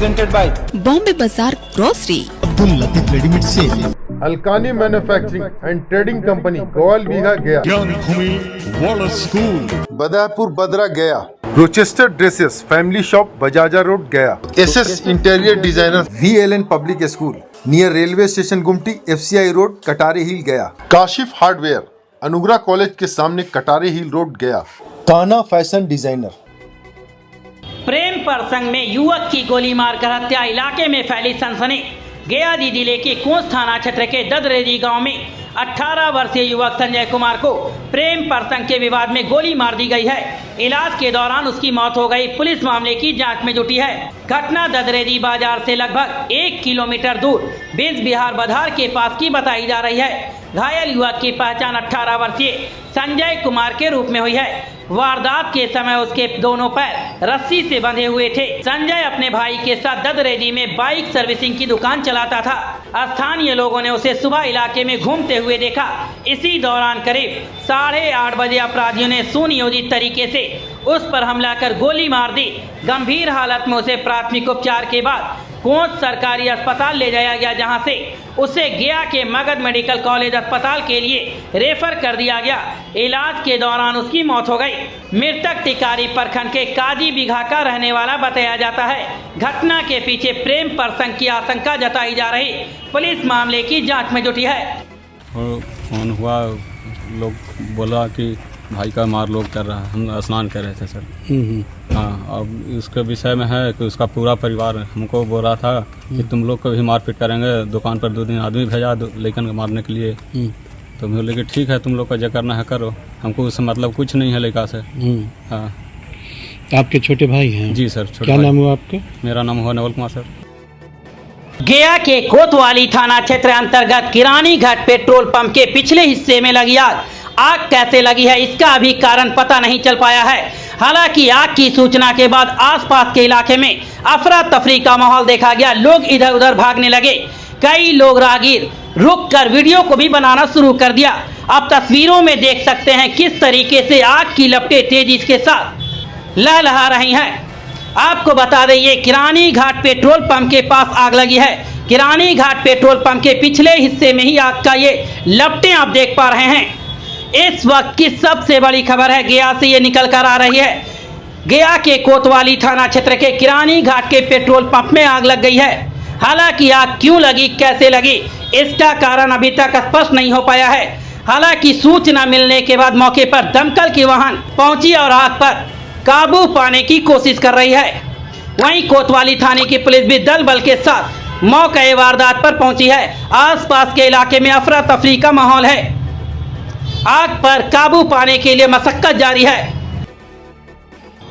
presented by Bombay Bazaar Grocery, Abdul Latif readymade sale, Alkani manufacturing and trading company Gowal Bigha Gaya, Gyan Bhumi model school, Badapur Badra Gaya, Rochester dresses family shop Bajaja road Gaya, SS interior designer VLN public school near railway station Gumti FCI road Katari hill गया, Kashif hardware अनुग्रह college के सामने कटारी हिल road गया, काना fashion designer. प्रेम प्रसंग में युवक की गोली मारकर हत्या, इलाके में फैली सनसनी। गया जिले के कोंस थाना क्षेत्र के ददरेजी गांव में 18 वर्षीय युवक संजय कुमार को प्रेम प्रसंग के विवाद में गोली मार दी गई है। इलाज के दौरान उसकी मौत हो गई। पुलिस मामले की जांच में जुटी है। घटना ददरेजी बाजार से लगभग 1 किलोमीटर दूर बीज बिहार बधार के पास की बताई जा रही है। घायल युवक की पहचान 18 वर्षीय संजय कुमार के रूप में हुई है। वारदात के समय उसके दोनों पैर रस्सी से बंधे हुए थे। संजय अपने भाई के साथ ददरेजी में बाइक सर्विसिंग की दुकान चलाता था। स्थानीय लोगों ने उसे सुबह इलाके में घूमते हुए देखा। इसी दौरान करीब 8:30 बजे अपराधियों ने सुनियोजित तरीके से उस पर हमला कर गोली मार दी। गंभीर हालत में उसे प्राथमिक उपचार के बाद कोंस सरकारी अस्पताल ले जाया गया, जहां से उसे गया के मगध मेडिकल कॉलेज अस्पताल के लिए रेफर कर दिया गया। इलाज के दौरान उसकी मौत हो गई। मृतक टिकारी प्रखंड के काजी बीघा का रहने वाला बताया जाता है। घटना के पीछे प्रेम प्रसंग की आशंका जताई जा रही। पुलिस मामले की जांच में जुटी है। फोन हुआ, लोग बोला कि भाई का मार लोग कर रहा है। हम स्नान कर रहे थे सर। हाँ, अब उसके विषय में है कि उसका पूरा परिवार हमको बोल रहा था कि तुम लोग को भी मारपीट करेंगे। दुकान पर 2 दिन आदमी भेजा लेकिन मारने के लिए। तो मैं बोले कि ठीक है, तुम लोग का जो करना है करो, हमको उससे मतलब कुछ नहीं है लड़का से। हाँ। आपके छोटे भाई हैं? जी सर, छोटे। क्या नाम हुआ आपका? मेरा नाम हुआ नवल कुमार सर। गया के कोतवाली थाना क्षेत्र अंतर्गत किरानी घाट पेट्रोल पंप के पिछले हिस्से में लगी आग। आग कैसे लगी है इसका अभी कारण पता नहीं चल पाया है। हालांकि आग की सूचना के बाद आसपास के इलाके में अफरा तफरी का माहौल देखा गया। लोग इधर उधर भागने लगे। कई लोग राहगीर रुक कर वीडियो को भी बनाना शुरू कर दिया। आप तस्वीरों में देख सकते हैं किस तरीके से आग की लपटें तेजी के साथ लहलहा रही हैं। आपको बता दें, ये किरानी घाट पेट्रोल पंप के पास आग लगी है। किरानी घाट पेट्रोल पंप के पिछले हिस्से में ही आग का ये लपटें आप देख पा रहे हैं। इस वक्त की सबसे बड़ी खबर है, गया से ये निकल कर आ रही है। गया के कोतवाली थाना क्षेत्र के किरानी घाट के पेट्रोल पंप में आग लग गई है। हालांकि आग क्यों लगी, कैसे लगी, इसका कारण अभी तक स्पष्ट नहीं हो पाया है। हालांकि सूचना मिलने के बाद मौके पर दमकल की वाहन पहुंची और आग पर काबू पाने की कोशिश कर रही है। वहीं कोतवाली थाने की पुलिस भी दल बल के साथ मौके वारदात पर पहुंची है। आसपास के इलाके में अफरा तफरी का माहौल है। आग पर काबू पाने के लिए मशक्कत जारी है।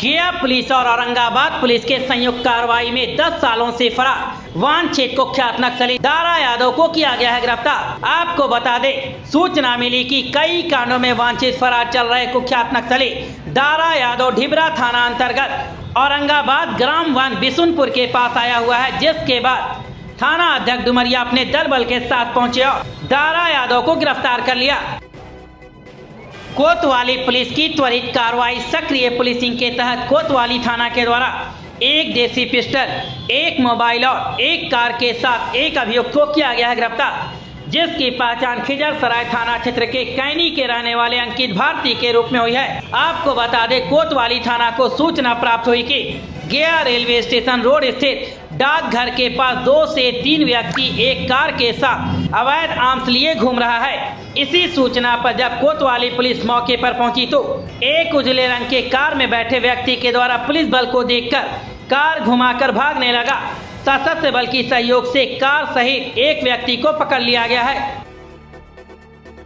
गया पुलिस और औरंगाबाद पुलिस के संयुक्त कार्रवाई में 10 सालों से फरार वांछित कुख्यात नक्सली दारा यादव को किया गया है गिरफ्तार। आपको बता दें, सूचना मिली कि कई कांडों में वांछित फरार चल रहे कुख्यात नक्सली दारा यादव ढिबरा थाना अंतर्गत औरंगाबाद ग्राम 1 बिशुनपुर के पास आया हुआ है। जिसके बाद थाना अध्यक्ष डुमरिया अपने दल बल के साथ पहुंचे और दारा यादव को गिरफ्तार कर लिया। कोतवाली पुलिस की त्वरित कार्रवाई सक्रिय पुलिसिंग के तहत कोतवाली थाना के द्वारा एक देसी पिस्टल, एक मोबाइल और एक कार के साथ एक अभियुक्त को किया गया है गिरफ्तार, जिसकी पहचान खिजरसराय थाना क्षेत्र के कैनी के रहने वाले अंकित भारती के रूप में हुई है। आपको बता दें, कोतवाली थाना को सूचना प्राप्त हुई कि गया रेलवे स्टेशन रोड स्थित डाकघर के पास 2 से 3 व्यक्ति एक कार के साथ अवैध आर्म्स लिए घूम रहा है। इसी सूचना पर जब कोतवाली पुलिस मौके पर पहुंची तो एक उजले रंग के कार में बैठे व्यक्ति के द्वारा पुलिस बल को देखकर कार घुमाकर भागने लगा। सशस्त्र बल की सहयोग से कार सहित एक व्यक्ति को पकड़ लिया गया है।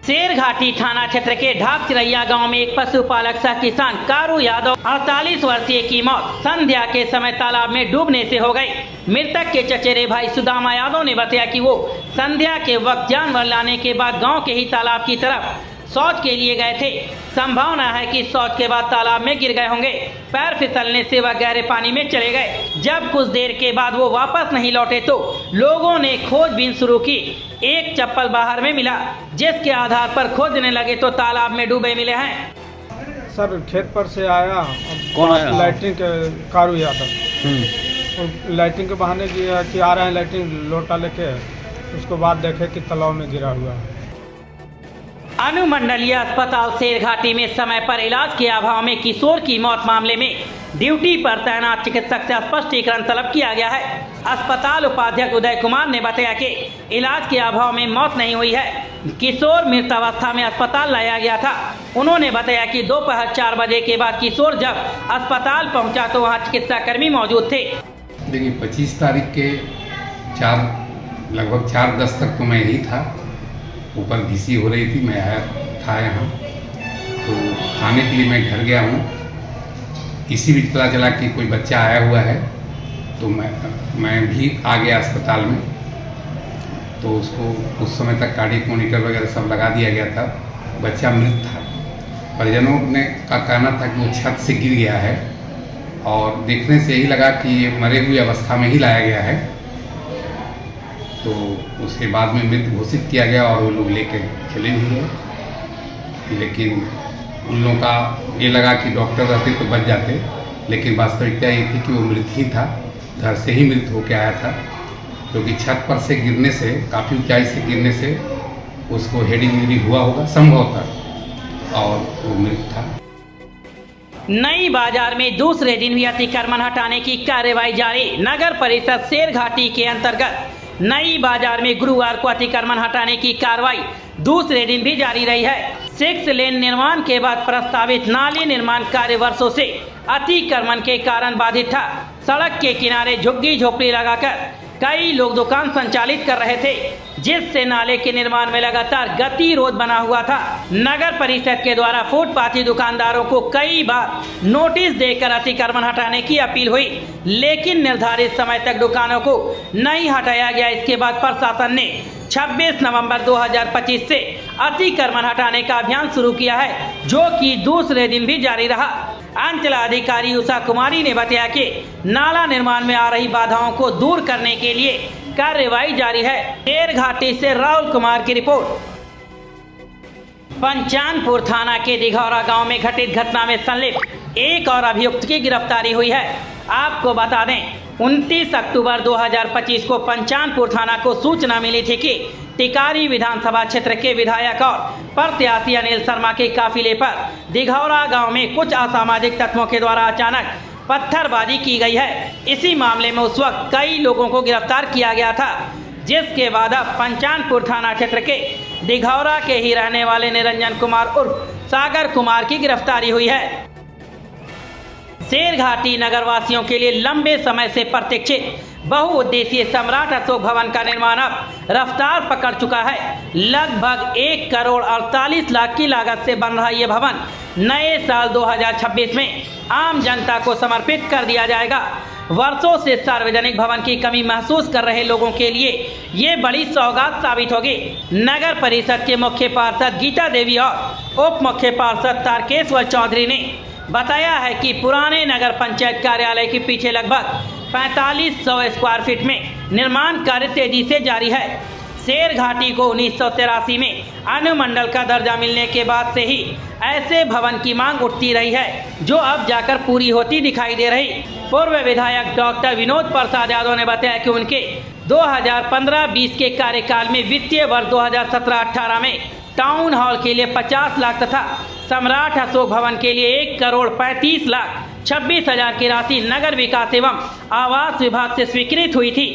शेरघाटी थाना क्षेत्र के ढाक चिरैया गांव में एक पशुपालक सह किसान कारू यादव 48 वर्षीय की मौत संध्या के समय तालाब में डूबने से हो गई। मृतक के चचेरे भाई सुदामा यादव ने बताया कि वो संध्या के वक्त जानवर लाने के बाद गांव के ही तालाब की तरफ शौच के लिए गए थे। संभावना है कि शौच के बाद तालाब में गिर गए होंगे। पैर फिसलने से वह गहरे पानी में चले गए। जब कुछ देर के बाद वो वापस नहीं लौटे तो लोगों ने खोजबीन शुरू की। एक चप्पल बाहर में मिला, जिसके आधार पर खोजने लगे तो तालाब में डूबे मिले हैं। सर खेत पर से आया, कौन आया? लैट्रिन के कारू यादव। और लाइटिंग के बहाने कि आ रहे हैं लाइटिंग लोटा लेके, उसके बाद देखे कि तालाब में गिरा हुआ है। अनुमंडलीय अस्पताल शेरघाटी में समय पर इलाज के अभाव में किशोर की मौत मामले में ड्यूटी पर तैनात चिकित्सक से स्पष्टीकरण तलब किया गया है। अस्पताल उपाध्यक्ष उदय कुमार ने बताया कि इलाज के अभाव में मौत नहीं हुई है, किशोर मृत अवस्था में अस्पताल लाया गया था। उन्होंने बताया कि दोपहर 4 बजे के बाद किशोर जब अस्पताल पहुंचा तो वहां चिकित्सा कर्मी मौजूद थे। देखिए 25 तारीख के लगभग 4:10 तक तो मैं ही था, ऊपर घिसी हो रही थी, मैं आया था यहाँ, तो खाने के लिए मैं घर गया हूँ। इसी बीच पता चला कि कोई बच्चा आया हुआ है, तो मैं भी आ गया अस्पताल में। तो उसको उस समय तक कार्डियक मॉनिटर वगैरह सब लगा दिया गया था। बच्चा मृत था। परिजनों ने का कहना था कि वो छत से गिर गया है और देखने से यही लगा कि ये मरे हुए अवस्था में ही लाया गया है। तो उसके बाद में मृत घोषित किया गया और वो लोग लेके चले भी गए। लेकिन उन लोगों का ये लगा कि डॉक्टर रहते तो बच जाते, लेकिन वास्तविकता ये थी कि वो मृत ही था, घर से ही मृत होकर आया था, क्योंकि छत पर से गिरने से, काफ़ी ऊंचाई से गिरने से उसको हेड इंजरी हुआ होगा संभवतः, और वो मृत था। नई बाजार में दूसरे दिन भी अतिक्रमण हटाने की कार्रवाई जारी। नगर परिषद शेरघाटी के अंतर्गत नई बाजार में गुरुवार को अतिक्रमण हटाने की कार्रवाई दूसरे दिन भी जारी रही है। 6 लेन निर्माण के बाद प्रस्तावित नाली निर्माण कार्य वर्षों से अतिक्रमण के कारण बाधित था। सड़क के किनारे झुग्गी झोपड़ी लगाकर कई लोग दुकान संचालित कर रहे थे, जिससे नाले के निर्माण में लगातार गतिरोध बना हुआ था। नगर परिषद के द्वारा फुटपाथी दुकानदारों को कई बार नोटिस देकर अतिक्रमण हटाने की अपील हुई, लेकिन निर्धारित समय तक दुकानों को नहीं हटाया गया। इसके बाद प्रशासन ने 26 नवंबर 2025 से अतिक्रमण हटाने का अभियान शुरू किया है, जो कि दूसरे दिन भी जारी रहा। अंचलाधिकारी उषा कुमारी ने बताया कि नाला निर्माण में आ रही बाधाओं को दूर करने के लिए कार्रवाई जारी है। शेरघाटी से राहुल कुमार की रिपोर्ट। पंचानपुर थाना के दिघौरा गांव में घटित घटना में संलिप्त एक और अभियुक्त की गिरफ्तारी हुई है। आपको बता दें, 29 अक्टूबर 2025 को पंचानपुर थाना को सूचना मिली थी कि टिकारी विधानसभा क्षेत्र के विधायक और प्रत्याशी अनिल शर्मा के काफिले पर दिघौरा गांव में कुछ असामाजिक तत्वों के द्वारा अचानक पत्थरबाजी की गई है। इसी मामले में उस वक्त कई लोगों को गिरफ्तार किया गया था, जिसके बाद अब पंचानपुर थाना क्षेत्र के दिघौरा के ही रहने वाले निरंजन कुमार उर्फ सागर कुमार की गिरफ्तारी हुई है। शेरघाटी नगरवासियों के लिए लंबे समय से प्रतीक्षित बहुउद्देशीय सम्राट अशोक भवन का निर्माण अब रफ्तार पकड़ चुका है। लगभग 1 करोड़ 48 लाख की लागत से बन रहा ये भवन नए साल 2026 में आम जनता को समर्पित कर दिया जाएगा। वर्षों से सार्वजनिक भवन की कमी महसूस कर रहे लोगों के लिए ये बड़ी सौगात साबित होगी। नगर परिषद के मुख्य पार्षद गीता देवी और उप मुख्य पार्षद तारकेश्वर चौधरी ने बताया है कि पुराने नगर पंचायत कार्यालय के पीछे लगभग 4500 स्क्वायर फीट में निर्माण कार्य तेजी से जारी है। शेरघाटी को 1983 में अनुमंडल का दर्जा मिलने के बाद से ही ऐसे भवन की मांग उठती रही है, जो अब जाकर पूरी होती दिखाई दे रही। पूर्व विधायक डॉक्टर विनोद प्रसाद यादव ने बताया कि उनके 2015-20 के कार्यकाल में वित्तीय वर्ष 2017-18 में टाउन हॉल के लिए 50 लाख तथा सम्राट अशोक भवन के लिए 1 करोड़ 35 लाख 26 हजार की राशि नगर विकास एवं आवास विभाग से स्वीकृत हुई थी,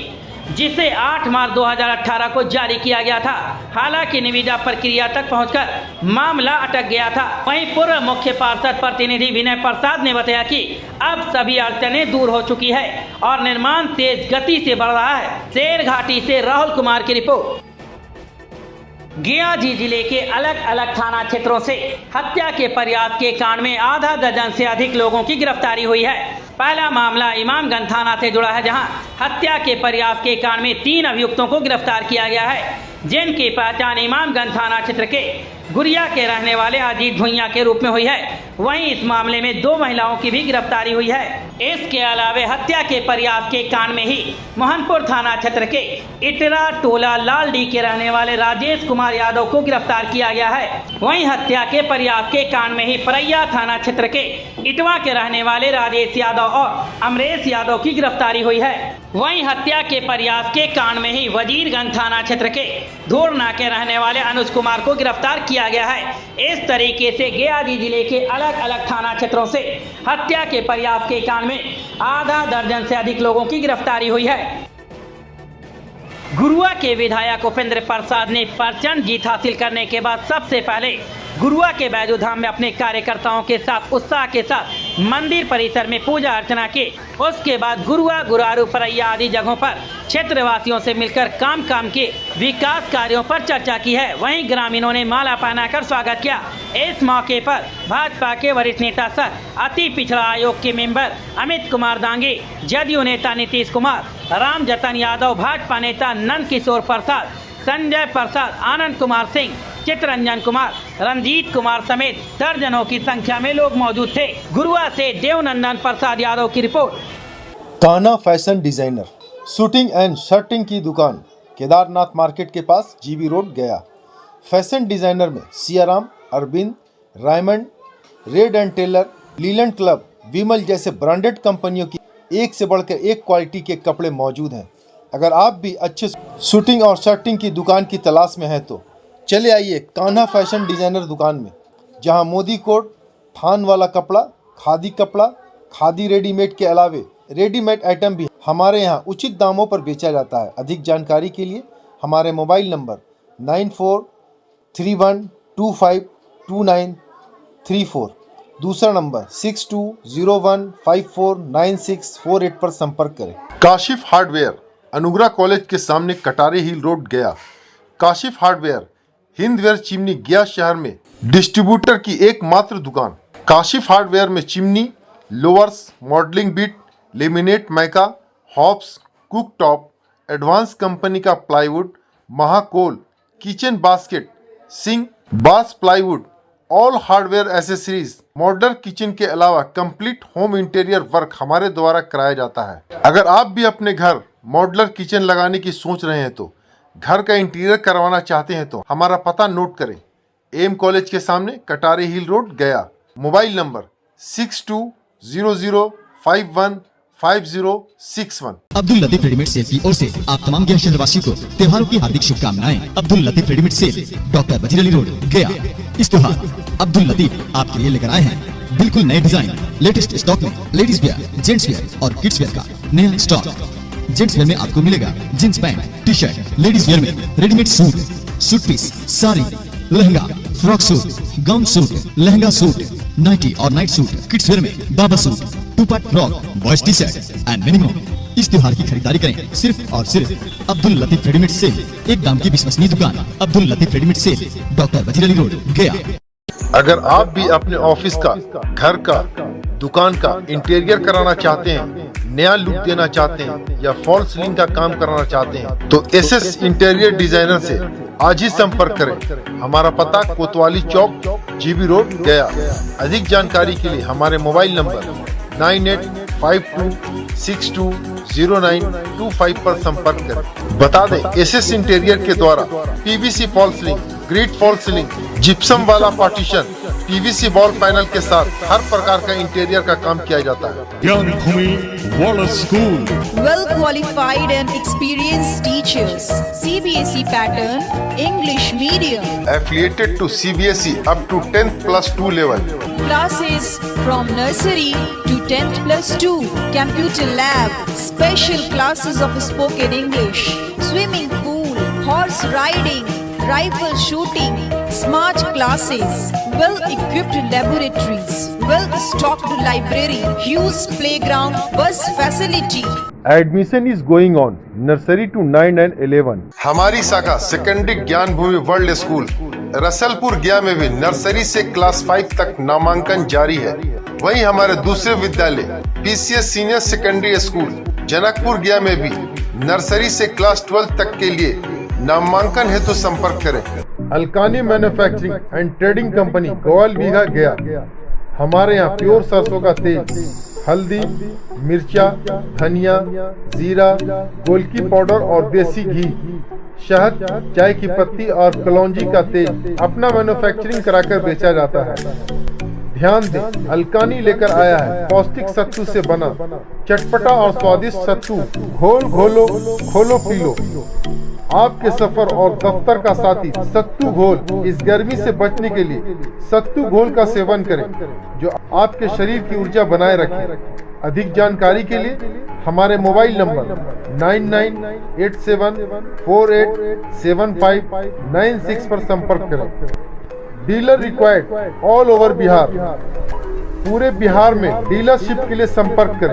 जिसे 8 मार्च 2018 को जारी किया गया था। हालांकि निविदा प्रक्रिया तक पहुंचकर मामला अटक गया था। वहीं पूर्व मुख्य पार्षद प्रतिनिधि विनय प्रसाद ने बताया कि अब सभी अड़चनें दूर हो चुकी है और निर्माण तेज गति से बढ़ रहा है। शेरघाटी से राहुल कुमार की रिपोर्ट। गयाजी जिले के अलग अलग थाना क्षेत्रों से हत्या के प्रयास के कांड में आधा दर्जन से अधिक लोगों की गिरफ्तारी हुई है। पहला मामला इमामगंज थाना से जुड़ा है, जहां हत्या के प्रयास के कांड में 3 अभियुक्तों को गिरफ्तार किया गया है, जिनकी पहचान इमामगंज थाना क्षेत्र के गुड़िया के रहने वाले अजीत भुइया के रूप में हुई है। वहीं इस मामले में 2 महिलाओं की भी गिरफ्तारी हुई है। इसके अलावा हत्या के प्रयास के कांड में ही मोहनपुर थाना क्षेत्र के इटरा टोला लालडी के रहने वाले राजेश कुमार यादव को गिरफ्तार किया गया है। वहीं हत्या के प्रयास के कांड में ही परैया थाना क्षेत्र के इटवा के रहने वाले राजेश यादव और अमरेश यादव की गिरफ्तारी हुई है। वहीं हत्या के प्रयास के कांड में ही वजीरगंज थाना क्षेत्र के धोरना के रहने वाले अनुज कुमार को गिरफ्तार किया गया है। इस तरीके से गयादी जिले के अलग अलग थाना क्षेत्रों से हत्या के प्रयास के कांड में आधा दर्जन से अधिक लोगों की गिरफ्तारी हुई है। गुरुआ के विधायक उपेंद्र प्रसाद ने प्रचंड जीत हासिल करने के बाद सबसे पहले गुरुआ के बैजू धाम में अपने कार्यकर्ताओं के साथ उत्साह के साथ मंदिर परिसर में पूजा अर्चना की। उसके बाद गुरुआ, गुरारू, परैया आदि जगहों पर क्षेत्रवासियों से मिलकर काम के विकास कार्यों पर चर्चा की है। वहीं ग्रामीणों ने माला पहनाकर स्वागत किया। इस मौके पर भाजपा के वरिष्ठ नेता सर अति पिछड़ा आयोग के मेंबर अमित कुमार दांगे, जदयू नेता नीतीश कुमार, राम जतन यादव, भाजपा नेता नंद किशोर प्रसाद, संजय प्रसाद, आनंद कुमार सिंह, चित्रंजन कुमार, रंजीत कुमार समेत दर्जनों की संख्या में लोग मौजूद थे। गुरुआ से देवनंदन प्रसाद यादव की report. Kanha fashion designer shooting and shirting की दुकान केदारनाथ मार्केट के पास GB road Gaya. Fashion designer में Siyaram, Arvind, Raymond, Reid and Taylor, Leyland club, Vimal जैसे ब्रांडेड कंपनियों की एक से बढ़कर एक क्वालिटी के कपड़े मौजूद हैं। अगर आप भी अच्छे शूटिंग और शर्टिंग की दुकान की तलाश में हैं तो चले आइए कान्हा फैशन डिजाइनर दुकान में, जहां मोदी कोट, थान वाला कपड़ा, खादी रेडीमेड के अलावे रेडीमेड आइटम भी हमारे यहां उचित दामों पर बेचा जाता है। अधिक जानकारी के लिए हमारे मोबाइल नंबर 9431252934, दूसरा नंबर 6201549648 पर संपर्क करें। काशिफ हार्डवेयर, अनुग्रह कॉलेज के सामने कटारे हिल रोड गया। काशिफ हार्डवेयर हिंदवेयर चिमनी गया शहर में डिस्ट्रीब्यूटर की एकमात्र दुकान। काशिफ हार्डवेयर में chimney, louvres, modelling bit, laminate mica, hobs, cook top, advance company का plywood, Mahakol, kitchen basket, sink, boss plywood, all hardware accessories, modular kitchen के अलावा कंप्लीट होम इंटीरियर वर्क हमारे द्वारा कराया जाता है। अगर आप भी अपने घर मॉडलर किचन लगाने की सोच रहे हैं तो घर का इंटीरियर करवाना चाहते हैं तो हमारा पता नोट करें। एम कॉलेज के सामने कटारे हिल रोड गया। Mobile number 6200515061। Abdul Latif readymade sale की ओर से आप तमाम गया शहरवासियों को त्योहारों की हार्दिक शुभकामनाएं। Abdul Latif readymade sale, doctor Wazir Ali road, गया। इस त्योहार अब्दुल लतीफ आपके लिए लेकर आए हैं बिल्कुल नए डिजाइन, लेटेस्ट स्टॉक में लेडीज वेयर, जेंट्स वेयर और किड्स वेयर का नया स्टॉक। जेंट्स वेयर में आपको मिलेगा jeans pant, T shirt. Ladies wear में readymade suit, suit piece, sari, lehenga, frock suit, gown suit, lehenga suit, nightie और नाइट सूट। किड्स वेयर में बाबा सूट, 2-पार्ट frock, boys T shirt and many more. इस त्योहार की खरीदारी करें सिर्फ और सिर्फ अब्दुल लतीफ रेडीमेड सेल, एक दाम की विश्वसनीय दुकान। Abdul Latif readymade sale, doctor Wazir Ali road, गया। अगर आप भी अपने ऑफिस का, घर का, दुकान का इंटीरियर कराना चाहते हैं, नया लुक देना चाहते हैं या फॉल सीलिंग का काम कराना चाहते हैं तो एसएस इंटीरियर डिजाइनर से आज ही संपर्क करें। हमारा पता कोतवाली चौक, जीबी रोड, गया। अधिक जानकारी के लिए हमारे मोबाइल नंबर 9852620925 पर संपर्क करें। बता दें, एसएस इंटीरियर के द्वारा PVC fall ceiling, grid fall ceiling, gypsum वाला पार्टीशन, पीवीसी वॉल पैनल के साथ हर प्रकार का इंटीरियर का काम किया जाता है। ज्ञान भूमि वॉलर school, Well qualified and experienced teachers. CBSE pattern, English medium. Affiliated to CBSE up to 10+2 level. Classes from nursery to 10+2. Computer lab. Special classes of spoken English. Swimming pool. Horse riding. Rifle shooting. Smart classes. Well-equipped laboratories. Well-stocked library. Huge playground. Bus facility. Admission is going on nursery to 9 and 11. हमारी शाखा secondary ज्ञान भूमि world school Rasalpur गया में भी nursery से class 5 तक नामांकन जारी है। वहीं हमारे दूसरे विद्यालय PCS senior secondary school Janakpur गया में भी नर्सरी से क्लास 12 तक के लिए नामांकन हेतु संपर्क करें। Alkani manufacturing and trading company Goyal Bigha Gaya. हमारे यहाँ प्योर सरसों का तेल, हल्दी, मिर्चा, धनिया, जीरा, गोलकी पाउडर और देसी घी, शहद, चाय की पत्ती और कलौंजी का तेल अपना मैन्युफैक्चरिंग कराकर बेचा जाता है। ध्यान दें, अलकानी लेकर आया है पौष्टिक सत्तू से बना चटपटा और स्वादिष्ट सत्तू। घोल घोलो, खोलो पी लो। आपके सफर और दफ्तर का साथी सत्तू घोल। इस गर्मी से बचने के लिए सत्तू घोल का सेवन करें जो आपके शरीर की ऊर्जा बनाए रखे। अधिक जानकारी के लिए हमारे मोबाइल नंबर 9987487596 पर संपर्क करें। Dealer required all over Bihar. पूरे बिहार में डीलरशिप के लिए संपर्क करें।